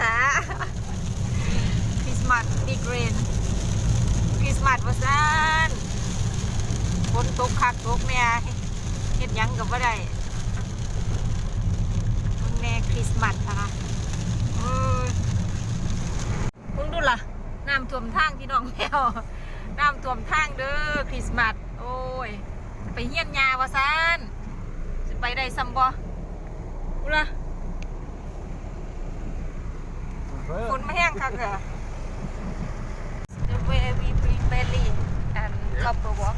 ษาคริสต์มาสบิ๊กเรนคริสต์มาสว่าซ่านฝนตกคักตกแน่เฮ็ดหยังกับว่าได้แน่คริสต์มาสนะคะคุณดูล่ะน้ำท่วมทางพี่น้องแมวน้ำท่วมทางเด้อคริสต์มาสโอ้ยไปเฮียนยาว่าซ่านสิไปได้ซ้ำบ่ดูล่ะฝนไม่แห้งค่ะค่ะ The way we bring belly and couple walk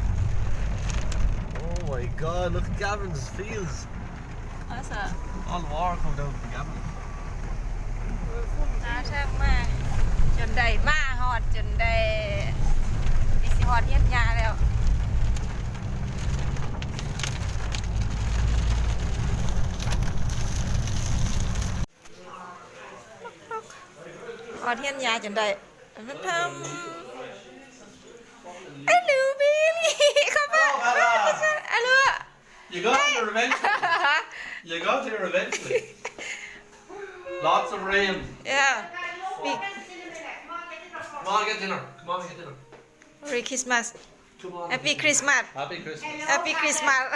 Oh my god, look at Gavin's fields. That's a All the water coming down from Gavin. น่าช่างมากจนได้มาฮอดจนได้ดิสิฮอดเฮียนยาแล้วฮอดเฮียนยาจนได้ทำไอ้ลูบิลลี่เข้ามาไอ้ลูก You got here eventually. You got here eventually. Lots of rain. Yeah. Come on, get dinner. Come on, get dinner. Merry Christmas. Come on. Happy Christmas. Happy Christmas. Happy Christmas.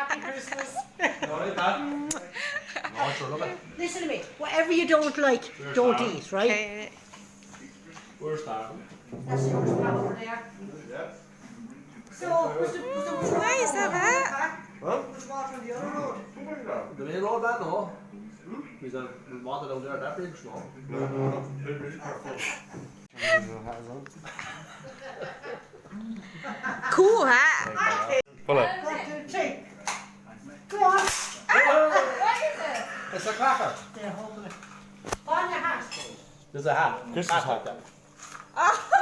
Happy Christmas. All right, Dad? No, sure, love it. Listen to me. Whatever you don't like, don't eat, right? Okay. We're starving. That's yours pal over there. Yeah. So, was the Why is that? Huh? was water on the other road? The main road, that, no. He's a water down there, that bridge, no. Cool, huh? Pull it. 1, 2, 3. Go on. What is it? It's a cracker. There, hold it. On your hat. There's a hat. Christmas hat. Oh.